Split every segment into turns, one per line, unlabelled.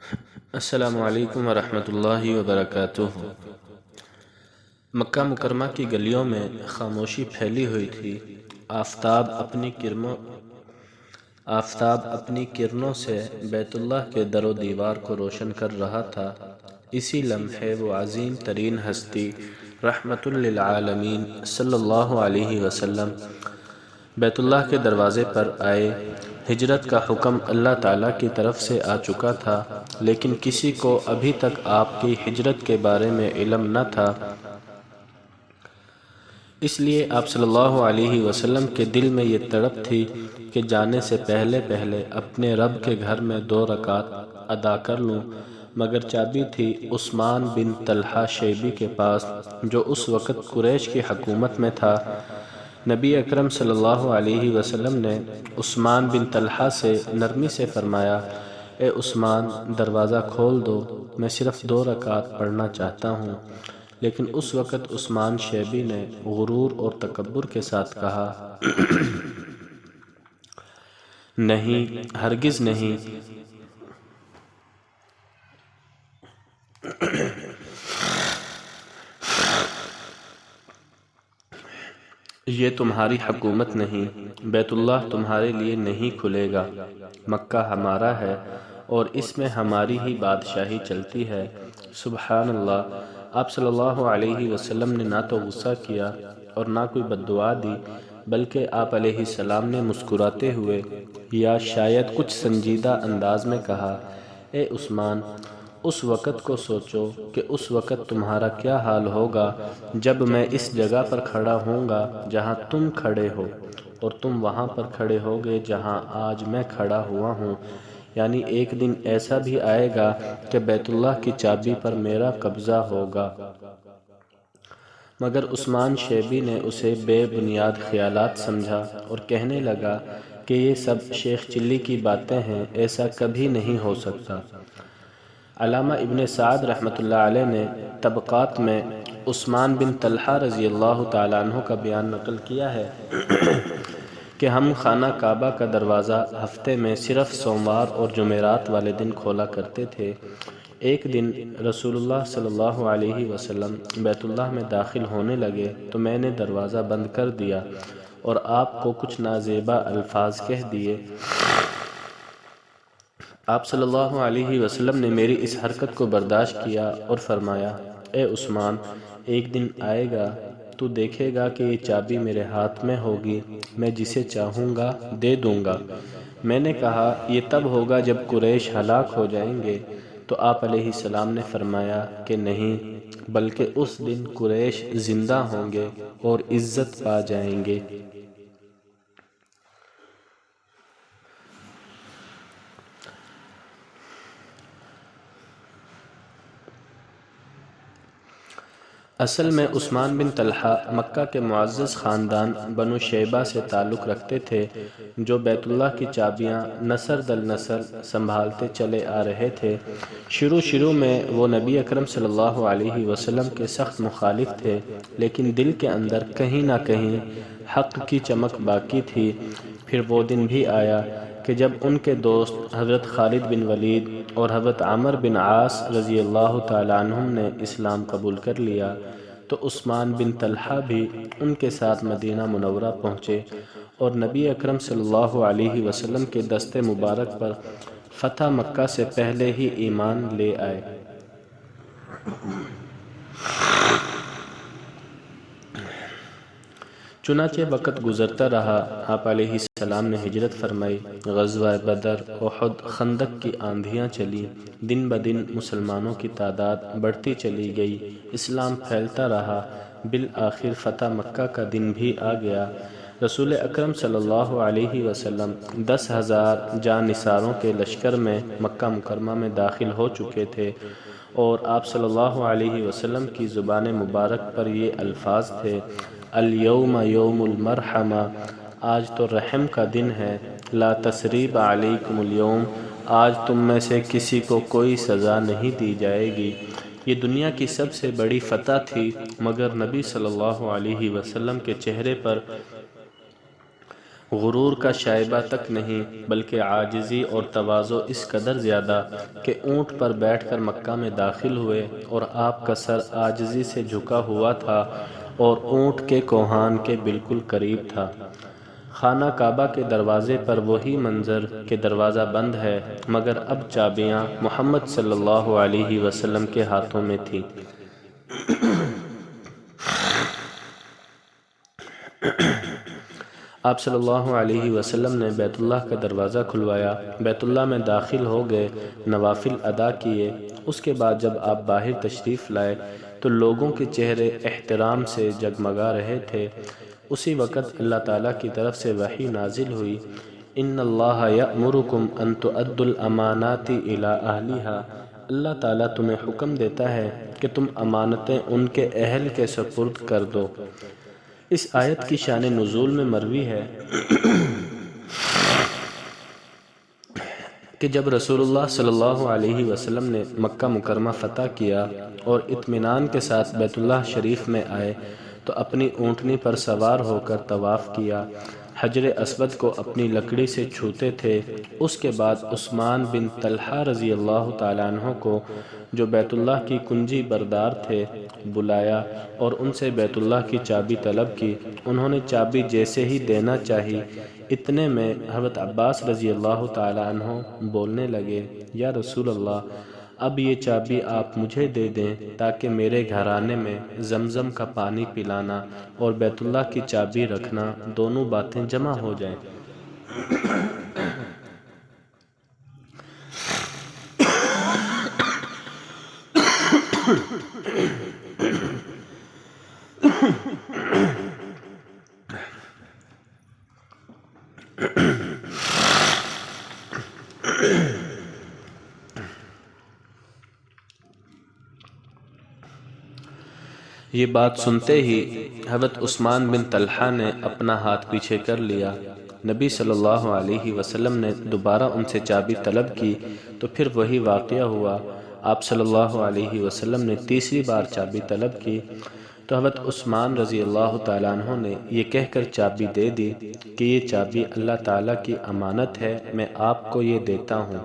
السلام علیکم ورحمۃ اللہ وبرکاتہ۔ مکہ مکرمہ کی گلیوں میں خاموشی پھیلی ہوئی تھی۔ آفتاب اپنی کرنوں سے بیت اللہ کے در و دیوار کو روشن کر رہا تھا۔ اسی لمحے وہ عظیم ترین ہستی رحمت للعالمین صلی اللہ علیہ وسلم بیت اللہ کے دروازے پر آئے۔ ہجرت کا حکم اللہ تعالیٰ کی طرف سے آ چکا تھا، لیکن کسی کو ابھی تک آپ کی ہجرت کے بارے میں علم نہ تھا۔ اس لیے آپ صلی اللہ علیہ وسلم کے دل میں یہ تڑپ تھی کہ جانے سے پہلے اپنے رب کے گھر میں 2 رکعت ادا کر لوں، مگر چابی تھی عثمان بن طلحہ شیبی کے پاس، جو اس وقت قریش کی حکومت میں تھا۔ نبی اکرم صلی اللہ علیہ وسلم نے عثمان بن طلحہ سے نرمی سے فرمایا، اے عثمان، دروازہ کھول دو، میں صرف 2 رکعت پڑھنا چاہتا ہوں۔ لیکن اس وقت عثمان شیبی نے غرور اور تکبر کے ساتھ کہا، نہیں، ہرگز نہیں، یہ تمہاری حکومت نہیں، بیت اللہ تمہارے لیے نہیں کھلے گا، مکہ ہمارا ہے اور اس میں ہماری ہی بادشاہی چلتی ہے۔ سبحان اللہ۔ آپ صلی اللہ علیہ وسلم نے نہ تو غصہ کیا اور نہ کوئی بد دعا دی، بلکہ آپ علیہ السلام نے مسکراتے ہوئے یا شاید کچھ سنجیدہ انداز میں کہا، اے عثمان، اس وقت کو سوچو کہ اس وقت تمہارا کیا حال ہوگا جب میں اس جگہ پر کھڑا ہوں گا جہاں تم کھڑے ہو، اور تم وہاں پر کھڑے ہوگے جہاں آج میں کھڑا ہوا ہوں۔ یعنی ایک دن ایسا بھی آئے گا کہ بیت اللہ کی چابی پر میرا قبضہ ہوگا۔ مگر عثمان شیبی نے اسے بے بنیاد خیالات سمجھا اور کہنے لگا کہ یہ سب شیخ چلی کی باتیں ہیں، ایسا کبھی نہیں ہو سکتا۔ علامہ ابن سعد رحمۃ اللہ علیہ نے طبقات میں عثمان بن طلحہ رضی اللہ تعالیٰ عنہ کا بیان نقل کیا ہے کہ ہم خانہ کعبہ کا دروازہ ہفتے میں صرف سوموار اور جمعرات والے دن کھولا کرتے تھے۔ ایک دن رسول اللہ صلی اللہ علیہ وسلم بیت اللہ میں داخل ہونے لگے تو میں نے دروازہ بند کر دیا اور آپ کو کچھ نازیبا الفاظ کہہ دیے۔ آپ صلی اللہ علیہ وسلم نے میری اس حرکت کو برداشت کیا اور فرمایا، اے عثمان، ایک دن آئے گا تو دیکھے گا کہ یہ چابی میرے ہاتھ میں ہوگی، میں جسے چاہوں گا دے دوں گا۔ میں نے کہا، یہ تب ہوگا جب قریش ہلاک ہو جائیں گے، تو آپ علیہ السلام نے فرمایا کہ نہیں، بلکہ اس دن قریش زندہ ہوں گے اور عزت پا جائیں گے۔ اصل میں عثمان بن طلحہ مکہ کے معزز خاندان بنو شیبہ سے تعلق رکھتے تھے، جو بیت اللہ کی چابیاں نسل در نسل سنبھالتے چلے آ رہے تھے۔ شروع میں وہ نبی اکرم صلی اللہ علیہ وسلم کے سخت مخالف تھے، لیکن دل کے اندر کہیں نہ کہیں حق کی چمک باقی تھی۔ پھر وہ دن بھی آیا کہ جب ان کے دوست حضرت خالد بن ولید اور حضرت عمر بن عاص رضی اللہ تعالیٰ عنہم نے اسلام قبول کر لیا، تو عثمان بن طلحہ بھی ان کے ساتھ مدینہ منورہ پہنچے اور نبی اکرم صلی اللہ علیہ وسلم کے دست مبارک پر فتح مکہ سے پہلے ہی ایمان لے آئے۔ چنانچہ وقت گزرتا رہا، آپ علیہ السلام نے ہجرت فرمائی، غزوہ بدر، احد، خندق کی آندھیاں چلی، دن بدن مسلمانوں کی تعداد بڑھتی چلی گئی، اسلام پھیلتا رہا، بالآخر فتح مکہ کا دن بھی آ گیا۔ رسول اکرم صلی اللہ علیہ وسلم 10,000 جاں-نثاروں کے لشکر میں مکہ مکرمہ میں داخل ہو چکے تھے، اور آپ صلی اللہ علیہ وسلم کی زبان مبارک پر یہ الفاظ تھے، الیوم یوم المرحمہ، آج تو رحم کا دن ہے، لا تثریب علیکم اليوم، آج تم میں سے کسی کو کوئی سزا نہیں دی جائے گی۔ یہ دنیا کی سب سے بڑی فتح تھی، مگر نبی صلی اللہ علیہ وسلم کے چہرے پر غرور کا شائبہ تک نہیں، بلکہ عاجزی اور تواضع اس قدر زیادہ کہ اونٹ پر بیٹھ کر مکہ میں داخل ہوئے اور آپ کا سر عاجزی سے جھکا ہوا تھا اور اونٹ کے کوہان کے بالکل قریب تھا۔ خانہ کعبہ کے دروازے پر وہی منظر کہ دروازہ بند ہے، مگر اب چابیاں محمد صلی اللہ علیہ وسلم کے ہاتھوں میں تھیں۔ آپ صلی اللہ علیہ وسلم نے بیت اللہ کا دروازہ کھلوایا، بیت اللہ میں داخل ہو گئے، نوافل ادا کیے۔ اس کے بعد جب آپ باہر تشریف لائے تو لوگوں کے چہرے احترام سے جگمگا رہے تھے۔ اسی وقت اللہ تعالیٰ کی طرف سے وحی نازل ہوئی، ان اللہ یأمرکم ان تؤدوا الامانات الی اہلہا۔ اللہ تعالیٰ تمہیں حکم دیتا ہے کہ تم امانتیں ان کے اہل کے سپرد کر دو۔ اس آیت کی شان نزول میں مروی ہے کہ جب رسول اللہ صلی اللہ علیہ وسلم نے مکہ مکرمہ فتح کیا اور اطمینان کے ساتھ بیت اللہ شریف میں آئے تو اپنی اونٹنی پر سوار ہو کر طواف کیا، حجر اسود کو اپنی لکڑی سے چھوتے تھے۔ اس کے بعد عثمان بن طلحہ رضی اللہ تعالیٰ عنہ کو، جو بیت اللہ کی کنجی بردار تھے، بلایا اور ان سے بیت اللہ کی چابی طلب کی۔ انہوں نے چابی جیسے ہی دینا چاہی، اتنے میں حضرت عباس رضی اللہ تعالیٰ عنہ بولنے لگے، یا رسول اللہ، اب یہ چابی آپ مجھے دے دیں تاکہ میرے گھرانے میں زمزم کا پانی پلانا اور بیت اللہ کی چابی رکھنا دونوں باتیں جمع ہو جائیں۔ یہ بات سنتے ہی حضرت عثمان بن طلحہ نے اپنا ہاتھ پیچھے کر لیا۔ نبی صلی اللہ علیہ وسلم نے دوبارہ ان سے چابی طلب کی تو پھر وہی واقعہ ہوا۔ آپ صلی اللہ علیہ وسلم نے تیسری بار چابی طلب کی تو حضرت عثمان رضی اللہ تعالیٰ عنہ نے یہ کہہ کر چابی دے دی کہ یہ چابی اللہ تعالیٰ کی امانت ہے، میں آپ کو یہ دیتا ہوں۔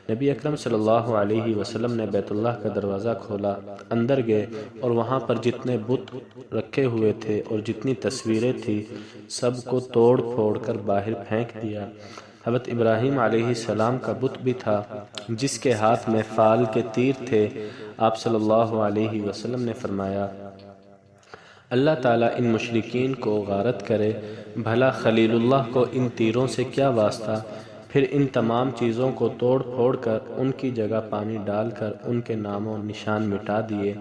نبی اکرم صلی اللہ علیہ وسلم نے بیت اللہ کا دروازہ کھولا، اندر گئے اور وہاں پر جتنے بت رکھے ہوئے تھے اور جتنی تصویریں تھیں سب کو توڑ پھوڑ کر باہر پھینک دیا۔ حضرت ابراہیم علیہ السلام کا بت بھی تھا جس کے ہاتھ میں فال کے تیر تھے۔ آپ صلی اللہ علیہ وسلم نے فرمایا، اللہ تعالیٰ ان مشرکین کو غارت کرے، بھلا خلیل اللہ کو ان تیروں سے کیا واسطہ۔ پھر ان تمام چیزوں کو توڑ پھوڑ کر ان کی جگہ پانی ڈال کر ان کے نام و نشان مٹا دیے،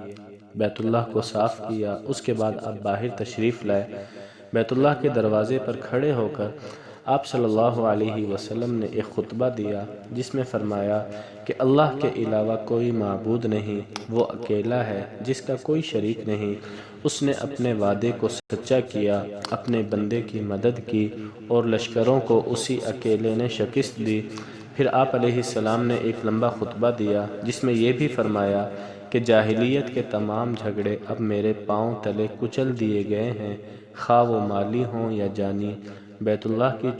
بیت اللہ کو صاف کیا۔ اس کے بعد آپ باہر تشریف لائے، بیت اللہ کے دروازے پر کھڑے ہو کر آپ صلی اللہ علیہ وسلم نے ایک خطبہ دیا جس میں فرمایا کہ اللہ کے علاوہ کوئی معبود نہیں، وہ اکیلا ہے جس کا کوئی شریک نہیں۔ اس نے اپنے وعدے کو سچا کیا، اپنے بندے کی مدد کی اور لشکروں کو اسی اکیلے نے شکست دی۔ پھر آپ علیہ السلام نے ایک لمبا خطبہ دیا جس میں یہ بھی فرمایا کہ جاہلیت کے تمام جھگڑے اب میرے پاؤں تلے کچل دیے گئے ہیں، خواہ وہ مالی ہوں یا جانی۔ بیت اللہ کی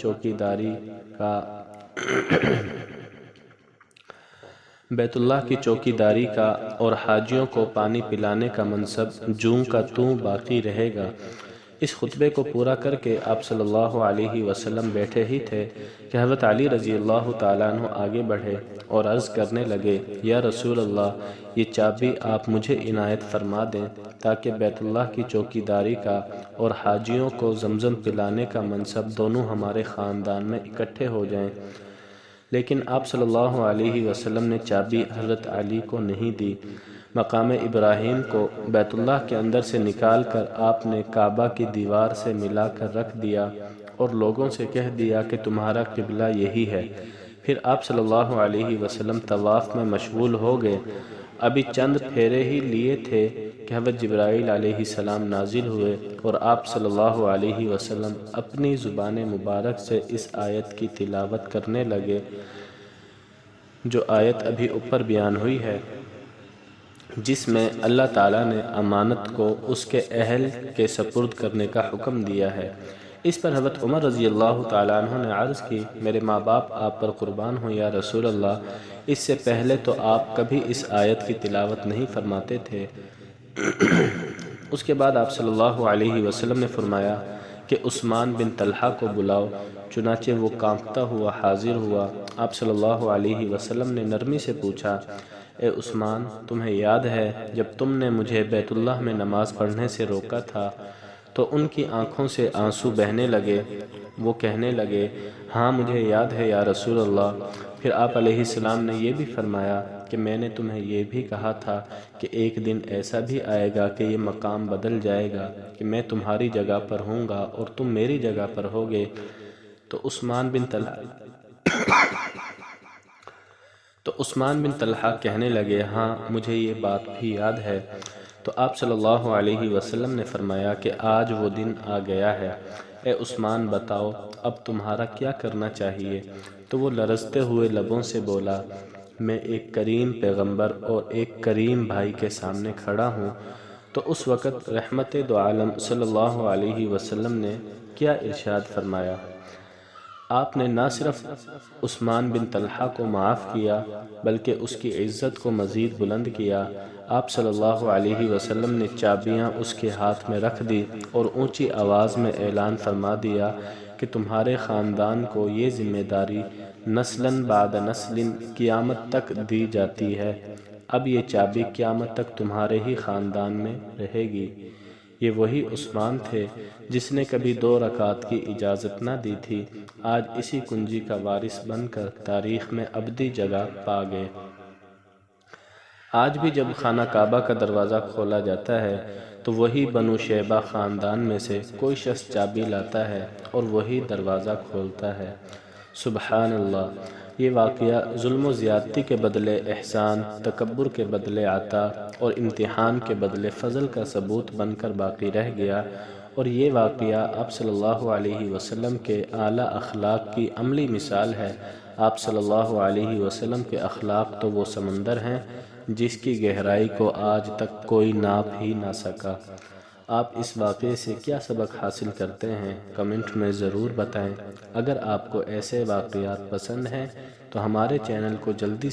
چوکی داری کا اور حاجیوں کو پانی پلانے کا منصب جوں کا توں باقی رہے گا۔ اس خطبے کو پورا کر کے آپ صلی اللہ علیہ وسلم بیٹھے ہی تھے کہ حضرت علی رضی اللہ تعالیٰ عنہ آگے بڑھے اور عرض کرنے لگے، یا رسول اللہ، یہ چابی آپ مجھے عنایت فرما دیں تاکہ بیت اللہ کی چوکی داری کا اور حاجیوں کو زمزم پلانے کا منصب دونوں ہمارے خاندان میں اکٹھے ہو جائیں۔ لیکن آپ صلی اللہ علیہ وسلم نے چابی حضرت علی کو نہیں دی۔ مقام ابراہیم کو بیت اللہ کے اندر سے نکال کر آپ نے کعبہ کی دیوار سے ملا کر رکھ دیا اور لوگوں سے کہہ دیا کہ تمہارا قبلہ یہی ہے۔ پھر آپ صلی اللہ علیہ وسلم طواف میں مشغول ہو گئے۔ ابھی چند پھیرے ہی لیے تھے کہ حضرت جبرائیل علیہ السلام نازل ہوئے اور آپ صلی اللہ علیہ وسلم اپنی زبان مبارک سے اس آیت کی تلاوت کرنے لگے، جو آیت ابھی اوپر بیان ہوئی ہے، جس میں اللہ تعالیٰ نے امانت کو اس کے اہل کے سپرد کرنے کا حکم دیا ہے اس پر حضرت عمر رضی اللہ تعالیٰ عنہ نے عرض کی، میرے ماں باپ آپ پر قربان ہوں یا رسول اللہ، اس سے پہلے تو آپ کبھی اس آیت کی تلاوت نہیں فرماتے تھے۔ اس کے بعد آپ صلی اللہ علیہ وسلم نے فرمایا کہ عثمان بن طلحہ کو بلاؤ۔ چنانچہ وہ کانپتا ہوا حاضر ہوا۔ آپ صلی اللہ علیہ وسلم نے نرمی سے پوچھا، اے عثمان، تمہیں یاد ہے جب تم نے مجھے بیت اللہ میں نماز پڑھنے سے روکا تھا تو ان کی آنکھوں سے آنسو بہنے لگے۔ وہ کہنے لگے، ہاں مجھے یاد ہے یا رسول اللہ۔ پھر آپ علیہ السلام نے یہ بھی فرمایا کہ میں نے تمہیں یہ بھی کہا تھا کہ ایک دن ایسا بھی آئے گا کہ یہ مقام بدل جائے گا کہ میں تمہاری جگہ پر ہوں گا اور تم میری جگہ پر ہوگے۔ تو عثمان بن طلحہ کہنے لگے، ہاں مجھے یہ بات بھی یاد ہے۔ تو آپ صلی اللہ علیہ وسلم نے فرمایا کہ آج وہ دن آ گیا ہے، اے عثمان بتاؤ اب تمہارا کیا کرنا چاہیے؟ تو وہ لرزتے ہوئے لبوں سے بولا، میں ایک کریم پیغمبر اور ایک کریم بھائی کے سامنے کھڑا ہوں۔ تو اس وقت رحمت دو عالم صلی اللہ علیہ وسلم نے کیا ارشاد فرمایا؟ آپ نے نہ صرف عثمان بن طلحہ کو معاف کیا بلکہ اس کی عزت کو مزید بلند کیا۔ آپ صلی اللہ علیہ وسلم نے چابیاں اس کے ہاتھ میں رکھ دی اور اونچی آواز میں اعلان فرما دیا کہ تمہارے خاندان کو یہ ذمہ داری نسلاً بعد نسل قیامت تک دی جاتی ہے۔ اب یہ چابی قیامت تک تمہارے ہی خاندان میں رہے گی۔ یہ وہی عثمان تھے جس نے کبھی 2 رکعت کی اجازت نہ دی تھی، آج اسی کنجی کا وارث بن کر تاریخ میں ابدی جگہ پا گئے۔ آج بھی جب خانہ کعبہ کا دروازہ کھولا جاتا ہے تو وہی بنو شیبہ خاندان میں سے کوئی شخص چابی لاتا ہے اور وہی دروازہ کھولتا ہے۔ سبحان اللہ! یہ واقعہ ظلم و زیادتی کے بدلے احسان، تکبر کے بدلے عطا اور امتحان کے بدلے فضل کا ثبوت بن کر باقی رہ گیا، اور یہ واقعہ آپ صلی اللہ علیہ وسلم کے اعلیٰ اخلاق کی عملی مثال ہے۔ آپ صلی اللہ علیہ وسلم کے اخلاق تو وہ سمندر ہیں جس کی گہرائی کو آج تک کوئی ناپ ہی نہ سکا۔ آپ اس واقعے سے کیا سبق حاصل کرتے ہیں؟ کمنٹ میں ضرور بتائیں۔ اگر آپ کو ایسے واقعات پسند ہیں تو ہمارے چینل کو جلدی